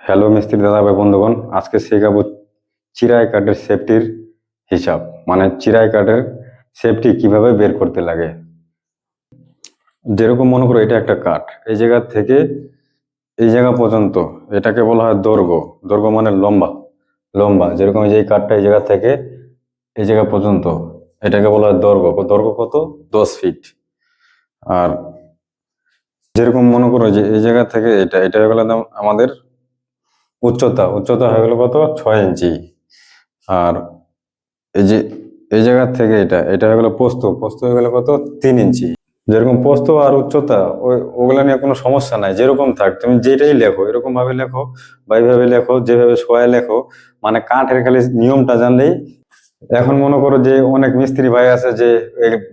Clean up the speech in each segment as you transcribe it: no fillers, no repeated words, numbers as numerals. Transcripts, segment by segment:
Hello মিস্ত্রি দাদা ভাই বন্ধুগণ, আজকে শেখাবো চিরাই কাঠের সেফটির হিসাব। মানে চিরাই কাঠের সেফটি কিভাবে বের করতে লাগে। যেরকম মনে করো এটা একটা কাঠ, এই জায়গা থেকে এই জায়গা পর্যন্ত এটাকে বলা হয় দৈর্ঘ্য। দৈর্ঘ্য মানে লম্বা লম্বা, যেরকম এই যে এই কাঠটা এই জায়গা থেকে এই জায়গা পর্যন্ত এটাকে বলা হয় দৈর্ঘ্য। দৈর্ঘ্য কত? 10 ফিট। আর যেরকম মনে করো যে এই জায়গা থেকে এটা এটা হয়ে গেল আমাদের উচ্চতা। উচ্চতা হয়ে গেল কত? 6 ইঞ্চি। আর এই যে এই জায়গা থেকে এটা এটা হয়ে গেল পোস্ত। পোস্ত হয়ে গেল কত? 3 ইঞ্চি। যেরকম পোস্ত আর উচ্চতা ওগুলা নিয়ে কোনো সমস্যা নাই, যেরকম থাক তুমি যেটাই লেখো এরকম ভাবে লেখো বা এইভাবে লেখো, যেভাবে সবাই লেখো, মানে কাঠের খালি নিয়মটা জানলেই। এখন মনে করো যে অনেক মিস্ত্রি ভাই আছে যে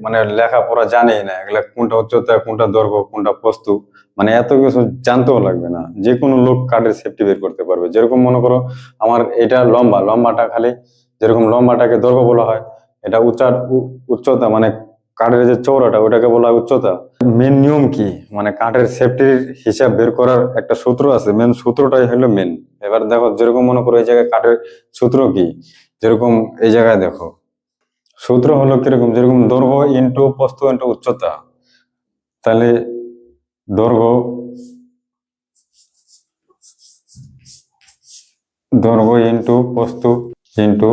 মানে লেখাপড়া জানেই না, এগুলা কোনটা উচ্চতা, কোনটা দৈর্ঘ্য, কোনটা পোস্ত, মানে এত কিছু জানতেও লাগবে না, যে কোনো লোক কাঠের সেফটি বের করতে পারবে। যেরকম মনে করো আমার এটা লম্বাটা খালি, যেরকম লম্বাটাকে দৈর্ঘ্য বলা হয়, এটা উচ্চতা মানে কাঠের যে চৌড়াটা ওটাকে বলা হয় উচ্চতা। মেন নিয়ম কি, মানে কাঠের সেফটির হিসাব বের করার একটা সূত্র আছে, মেন সূত্রটাই হলো মেন। এবার দেখো যেরকম মনে করো এই জায়গায় কাঠের সূত্র কি, যেরকম এই জায়গায় দেখো সূত্র হলো কিরকম, যেরকম দৈর্ঘ্য ইন্টু প্রস্থ ইন্টু উচ্চতা। তাহলে দৈর্ঘ্য দৈর্ঘ্য ইন্টু প্রস্থ ইন্টু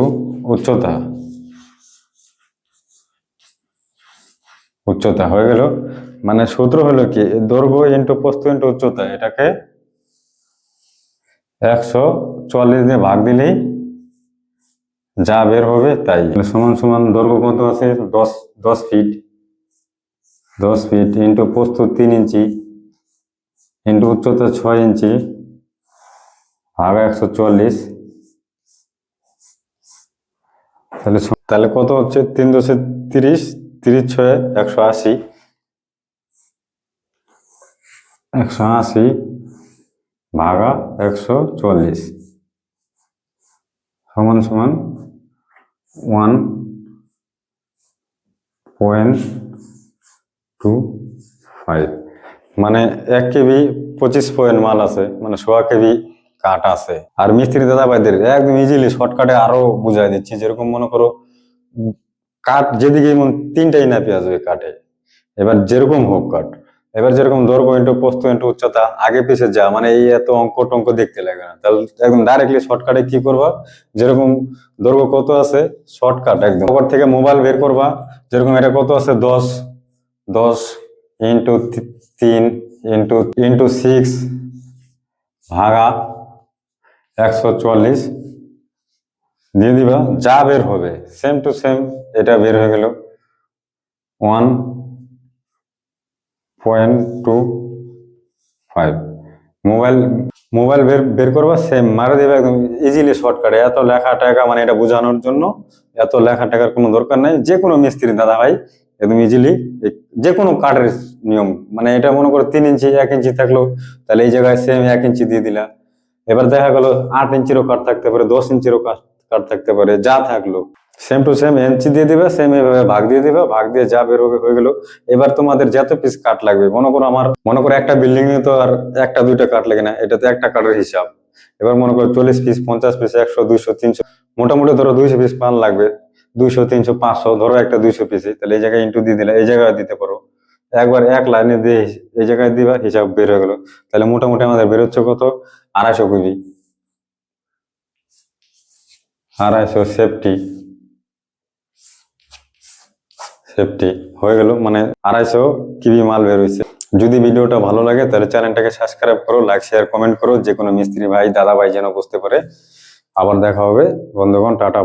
উচ্চতা। উচ্চতা হয়ে গেল, মানে সূত্র হলো কি, দৈর্ঘ্য ইন্টু প্রস্থ ইন্টু উচ্চতা, এটাকে 144 দিয়ে ভাগ দিলেই যা বের হবে তাই। সমান সমান দৈর্ঘ্য কত আছে? 10 ফিট। 10 ফিট ইন্টু প্রস্থ 3 ইঞ্চি ইন্টু উচ্চতা 6 ইঞ্চি ভাগ 144। তাহলে তাহলে কত হচ্ছে? 3×30, 30×6 180। 180 ভাগা 144 সমান সমান 1.25। মানে 1 কেবি 25 পয়েন্ট মাল আছে, মানে 1.25 কেবি কাঠ আছে। আর মিস্ত্রি দাদা ভাইদের একদম ইজিলি শর্টকাটে আরো বুঝাই দিচ্ছি। যেরকম মনে করো কাঠ যেদিকে এমন 3টাই নাপি আসবে কাঠে, এবার যেরকম হোক কাঠ, এবার যেরকম দৈর্ঘ্য ইন্টু প্রস্থ ইন্টু উচ্চতা, আগে পিছে যা, মানে এই এত অঙ্ক টঙ্ক দেখতে লাগে না। তাহলে একদম ডাইরেক্টলি শর্টকাটে কি করবা, যেরকম দৈর্ঘ্য কত আছে শর্টকাট একদম ওপর থেকে মোবাইল বের করবা। যেরকম এটা কত আছে? 10 10 ইন্টু 3 ইন্টু ইন্টু 6 ভাগা 144 দিয়ে দিবা, যা বের হবে সেম টু সেম এটা বের হয়ে গেল 1.25। মোবাইল মোবাইল বের করবা, সেম মারে দেবে একদম ইজিলি শর্টকাটে। এত লেখা টাকা, মানে এটা বোঝানোর জন্য এত লেখা টাকার কোনো দরকার নাই। যে কোনো মিস্ত্রি দাদা ভাই একদম ইজিলি যে কোনো কাঠের নিয়ম, মানে এটা মনে করো 3 ইঞ্চি 1 ইঞ্চি থাকলো, তাহলে এই জায়গায় সেম 1 ইঞ্চি দিয়ে দিলা। এবার দেখা গেল 8 ইঞ্চিরও কাঠ থাকতে পারে, 10 ইঞ্চিরও কাঠ থাকতে পারে, যা থাকলো সেম টু সেম ইঞ্চি দিয়ে দিবে, সেম এইভাবে ভাগ দিয়ে দিবে, ভাগ দিয়ে যা বের হবে হয়ে গেল। এবার তোমাদের যত পিস কাঠ লাগবে, মনে করো একটা বিল্ডিং এ তো আর একটা দুইটা কাঠ লাগে না, এটাতে একটা কাঠের হিসাব। এবার মনে করো 40 পিস 50 পিস 100 200 300, মোটামুটি ধরো 200 পিস পান লাগবে, 200 300 500, ধরো একটা 200 পিসে, তাহলে এই জায়গায় ইন্টু দিয়ে দিলে এই জায়গায় দিতে পারো। একবার এক লাইনে দিয়ে এই জায়গায় দিবা, হিসাব বের হয়ে গেল। তাহলে মোটামুটি আমাদের বেরোচ্ছে কত? 250 কেবি। 250 সেফটি সেফটি হয়ে গেল, মানে 250 কেবি মাল বের হয়েছে। যদি ভিডিওটা ভালো লাগে তাহলে চ্যানেলটাকে সাবস্ক্রাইব করো, লাইক শেয়ার কমেন্ট করো, যে কোনো মিস্ত্রি ভাই দাদা ভাই যেন বুঝতে পারে। আবার দেখা হবে বন্ধুগণ, টাটা।